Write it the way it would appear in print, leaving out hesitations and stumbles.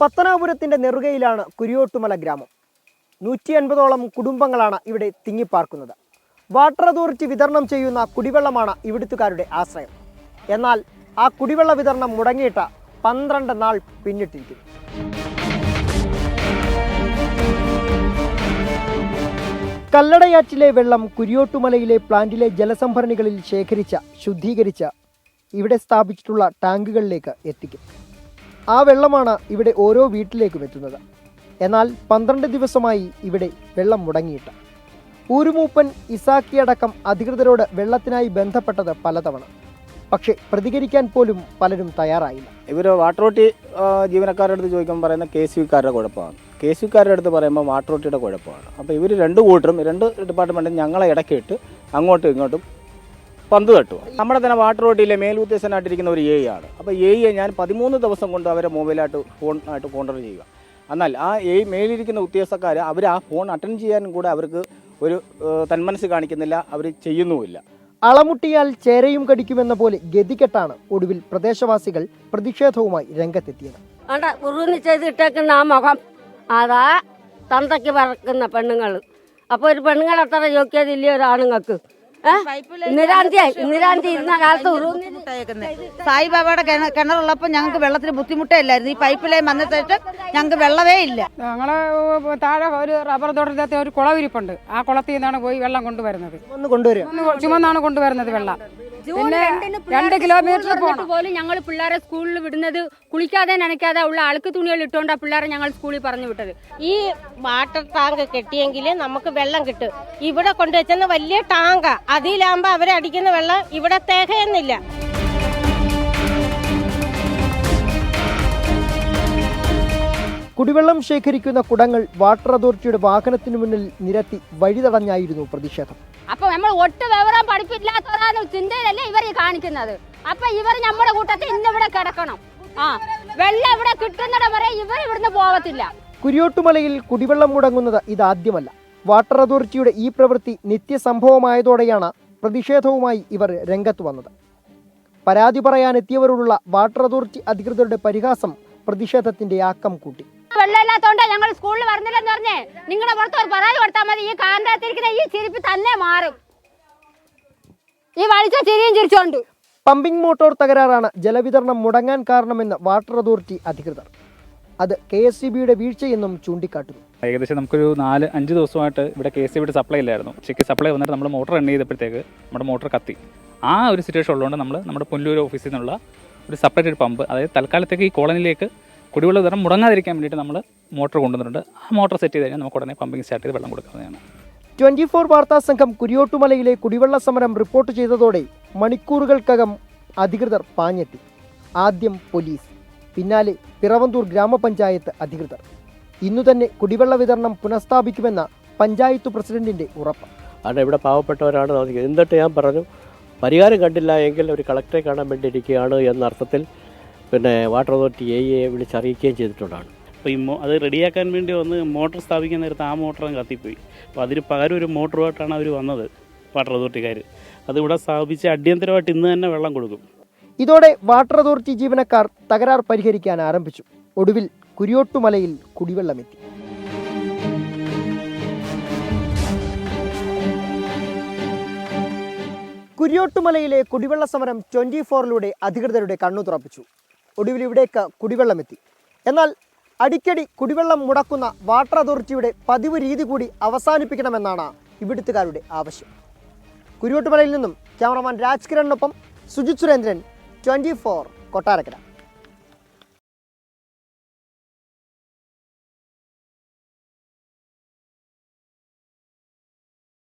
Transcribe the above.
പത്തനാപുരത്തിൻ്റെ നെറുകയിലാണ് കുരിയോട്ടുമല ഗ്രാമം. 180ഓളം കുടുംബങ്ങളാണ് ഇവിടെ തിങ്ങിപ്പാർക്കുന്നത്. വാട്ടർ അതോറിറ്റി വിതരണം ചെയ്യുന്ന കുടിവെള്ളമാണ് ഇവിടുത്തുകാരുടെ ആശ്രയം. എന്നാൽ ആ കുടിവെള്ള വിതരണം മുടങ്ങിയിട്ട് 12 നാൾ പിന്നിട്ടിരിക്കുന്നു. കല്ലടയാറ്റിലെ വെള്ളം കുരിയോട്ടുമലയിലെ പ്ലാന്റിലെ ജലസംഭരണികളിൽ ശുദ്ധീകരിച്ച് ഇവിടെ സ്ഥാപിച്ചിട്ടുള്ള ടാങ്കുകളിലേക്ക് എത്തിക്കും. ആ വെള്ളമാണ് ഇവിടെ ഓരോ വീട്ടിലേക്കും എത്തുന്നത്. എന്നാൽ 12 ദിവസമായി ഇവിടെ വെള്ളം മുടങ്ങിയിട്ട്. ഊരുമൂപ്പൻ ഇസാക്കിയടക്കം അധികൃതരോട് വെള്ളത്തിനായി ബന്ധപ്പെട്ടത് പലതവണ. പക്ഷേ പ്രതികരിക്കാൻ പോലും പലരും തയ്യാറായില്ല. ഇവർ വാട്ടർ അതോറിറ്റി ജീവനക്കാരുടെ അടുത്ത് ചോദിക്കുമ്പോൾ പറയുന്ന KCBക്കാരുടെ കുഴപ്പമാണ്, KCBക്കാരുടെ അടുത്ത് പറയുമ്പോൾ വാട്ടർ അതോറിറ്റിയുടെ കുഴപ്പമാണ്. അപ്പോൾ ഇവർ രണ്ട് ഡിപ്പാർട്ട്മെൻറ്റും ഞങ്ങളെ ഇടയ്ക്കിട്ട് അങ്ങോട്ടും ഇങ്ങോട്ടും പന്ത് തട്ടുക. നമ്മുടെ തന്നെ വാട്ടർ അതോറിറ്റിയിലെ മേലുദ്ദേശനായിട്ടിരിക്കുന്ന ഒരു AI ആണ്. അപ്പോൾ AI ഞാൻ 13 ദിവസം കൊണ്ട് അവരെ ഫോണായിട്ട് കോൺടാക്ട് ചെയ്യുക. എന്നാൽ ആ മേലിരിക്കുന്ന ഉദ്യോഗസ്ഥക്കാർ അവർ ആ ഫോൺ അറ്റൻഡ് ചെയ്യാനും കൂടെ അവർക്ക് ഒരു തന്മനസ് കാണിക്കുന്നില്ല, അവർ ചെയ്യുന്നുമില്ല. അളമുട്ടിയാൽ ചേരയും കടിക്കുമെന്ന പോലെ ഗതികെട്ടാണ് ഒടുവിൽ പ്രദേശവാസികൾ പ്രതിഷേധവുമായി രംഗത്തെത്തിയത്. ചെയ്തിട്ടേക്കുന്ന ആ മുഖം അതാ തന്തയ്ക്ക് പറക്കുന്ന പെണ്ണുങ്ങൾ. അപ്പോൾ ഒരു പെണ്ണുങ്ങൾ അത്ര യോഗ്യതയില്ലേ ഒരാണുങ്ങൾക്ക്? ഇന്ദിരാന്തി ഇരുന്ന കാലത്ത് സായിബാബയുടെ കിണറുള്ളപ്പോൾ ഞങ്ങൾക്ക് വെള്ളത്തിന് ബുദ്ധിമുട്ടില്ലായിരുന്നു. ഈ പൈപ്പ് ലൈൻ വന്നിട്ട് ഞങ്ങൾക്ക് വെള്ളമേ ഇല്ല. ഞങ്ങള് താഴെ ഒരു റബ്ബർ തോട്ടത്തെ ഒരു കുളവിരിപ്പുണ്ട്. ആ കുളത്തിൽ നിന്നാണ് പോയി വെള്ളം കൊണ്ടുവരുന്നത്. ചുമന്നാണ് കൊണ്ടുവരുന്നത് വെള്ളം. പിന്നെ 2 കിലോമീറ്റർ പോലും ഞങ്ങൾ പിള്ളേരെ സ്കൂളിൽ വിടുന്നത് കുളിക്കാതെ നനയ്ക്കാതെ ഉള്ള അഴുക്ക് തുണികൾ ഇട്ടുകൊണ്ടാണ് പിള്ളേരെ ഞങ്ങൾ സ്കൂളിൽ പറഞ്ഞു വിട്ടത്. ഈ വാട്ടർ ടാങ്ക് കെട്ടിയെങ്കിൽ നമുക്ക് വെള്ളം കിട്ടും. ഇവിടെ കൊണ്ടുവച്ചെന്ന് വലിയ ടാങ്കാ, അതിലാകുമ്പോൾ അവരടിക്കുന്ന വെള്ളം ഇവിടെ തികയുന്നില്ല. കുടിവെള്ളം ശേഖരിക്കുന്ന കുടങ്ങൾ വാട്ടർ അതോറിറ്റിയുടെ വാഹനത്തിന് മുന്നിൽ നിരത്തി വഴി തടഞ്ഞായിരുന്നു പ്രതിഷേധം. അപ്പൊ നമ്മൾ ഒട്ട് വിവരം പഠിപ്പില്ലാത്തവരാണ് ചിന്തയിലല്ലേ ഇവർ കാണിക്കുന്നത്. അപ്പൊ ഇവർ നമ്മുടെ കൂട്ടത്തിൽ ഇന്നിവിടെ കിടക്കണം. വെള്ളം ഇവിടെ കിട്ടുന്നിടം വരെ ഇവർ ഇവിടുന്ന് പോകത്തില്ല. കുരിയോട്ടുമലയിൽ കുടിവെള്ളം മുടങ്ങുന്നത് ഇതാദ്യമല്ല. വാട്ടർ അതോറിറ്റിയുടെ ഈ പ്രവൃത്തി നിത്യസംഭവമായതോടെയാണ് പ്രതിഷേധവുമായി ഇവർ രംഗത്ത് വന്നത്. പരാതി പറയാനെത്തിയവരോടുള്ള വാട്ടർ അതോറിറ്റി അധികൃതരുടെ പരിഹാസം പ്രതിഷേധത്തിന്റെ ആക്കം കൂട്ടി. വെള്ളമില്ലാത്തോണ്ടാ ഞങ്ങൾ സ്കൂളിൽ വരുന്നില്ലെന്ന് പറഞ്ഞേ നിങ്ങളുടെ പുറത്ത് ഒരു പരാതി കൊടുത്താൽ മതി. ഈ കാന്തത്തിരിക്കുന്ന ഈ ചിരിപ്പ് തന്നെ മാറും. ഈ വളിച്ച ചിരിയും ചിരിച്ചോണ്ട് പമ്പിംഗ് മോട്ടോർ തകരാറാണ് ജലവിതരണം മുടങ്ങാൻ കാരണമെന്ന് വാട്ടർ അതോറിറ്റി അധികൃതർ. അത് KSCBയുടെ വീഴ്ചയെന്നും ചൂണ്ടിക്കാട്ടുന്നു. ഏകദേശം നമുക്കൊരു 4-5 ദിവസമായിട്ട് ഇവിടെ KSCBയുടെ സപ്ലൈ ഇല്ലായിരുന്നു. ഉച്ചയ്ക്ക് സപ്ലൈ വന്നിട്ട് നമ്മൾ മോട്ടർ റൺ ചെയ്തപ്പോഴത്തേക്ക് നമ്മുടെ മോട്ടർ കത്തി. ആ ഒരു സിറ്റുവേഷൻ ഉള്ളതുകൊണ്ട് നമ്മൾ നമ്മുടെ പുല്ലൂർ ഓഫീസിൽ നിന്നുള്ള ഒരു സെപ്പറേറ്റ് ഒരു പമ്പ്, അതായത് തൽക്കാലത്തേക്ക് ഈ കോളനിയിലേക്ക് കുടിവെള്ള വിതരണം മുടങ്ങാതിരിക്കാൻ വേണ്ടിയിട്ട് നമ്മൾ മോട്ടർ കൊണ്ടുവന്നിട്ടുണ്ട്. ആ മോട്ടർ സെറ്റ് ചെയ്ത് കഴിഞ്ഞാൽ നമുക്ക് ഉടനെ പമ്പിങ് സ്റ്റാർട്ട് ചെയ്ത് വെള്ളം കൊടുക്കുന്നതാണ്. 24 വാർത്താ സംഘം കുരിയോട്ടുമലയിലെ കുടിവെള്ള സമരം റിപ്പോർട്ട് ചെയ്തതോടെ മണിക്കൂറുകൾക്കകം അധികൃതർ പാഞ്ഞെത്തി. ആദ്യം പോലീസ്, പിന്നാലെ പിറവന്തൂർ ഗ്രാമപഞ്ചായത്ത് അധികൃതർ. ഇന്നു തന്നെ കുടിവെള്ള വിതരണം പുനഃസ്ഥാപിക്കുമെന്ന പഞ്ചായത്ത് പ്രസിഡന്റിന്റെ ഉറപ്പ്. അവിടെ ഇവിടെ പാവപ്പെട്ടവരാണ് താമസിക്കുന്നത്. എന്നിട്ട് ഞാൻ പറഞ്ഞു, പരിഹാരം കണ്ടില്ല എങ്കിൽ ഒരു കളക്ടറെ കാണാൻ വേണ്ടി ഇരിക്കുകയാണ് എന്ന അർത്ഥത്തിൽ പിന്നെ വാട്ടർ അതോറിറ്റി AIയെ വിളിച്ചറിയിക്കുകയും ചെയ്തിട്ടുള്ളതാണ്. അപ്പോൾ അത് റെഡിയാക്കാൻ വേണ്ടി വന്ന് മോട്ടോർ സ്ഥാപിക്കാൻ നേരത്ത് ആ മോട്ടറും കത്തിപ്പോയി. അപ്പോൾ അതിന് പകരം ഒരു മോട്ടറുമായിട്ടാണ് അവർ വന്നത് വാട്ടർ അതോറിറ്റിക്കാർ. അതിവിടെ സ്ഥാപിച്ച് അടിയന്തരമായിട്ട് ഇന്ന് തന്നെ വെള്ളം കൊടുക്കും. ഇതോടെ വാട്ടർ അതോറിറ്റി ജീവനക്കാർ തകരാർ പരിഹരിക്കാൻ ആരംഭിച്ചു. ഒടുവിൽ കുരിയോട്ടുമലയിൽ കുടിവെള്ളമെത്തി. കുരിയോട്ടുമലയിലെ കുടിവെള്ള സമരം 24ലൂടെ അധികൃതരുടെ കണ്ണു തുറപ്പിച്ചു. ഒടുവിൽ ഇവിടേക്ക് കുടിവെള്ളമെത്തി. എന്നാൽ അടിക്കടി കുടിവെള്ളം മുടക്കുന്ന വാട്ടർ അതോറിറ്റിയുടെ പതിവ് രീതി കൂടി അവസാനിപ്പിക്കണമെന്നാണ് ഇവിടുത്തുകാരുടെ ആവശ്യം. കുരിയോട്ടുമലയിൽ നിന്നും ക്യാമറമാൻ രാജ് കിരണിനൊപ്പം സുജിത് സുരേന്ദ്രൻ, 24 കൊട്ടാരക്കര.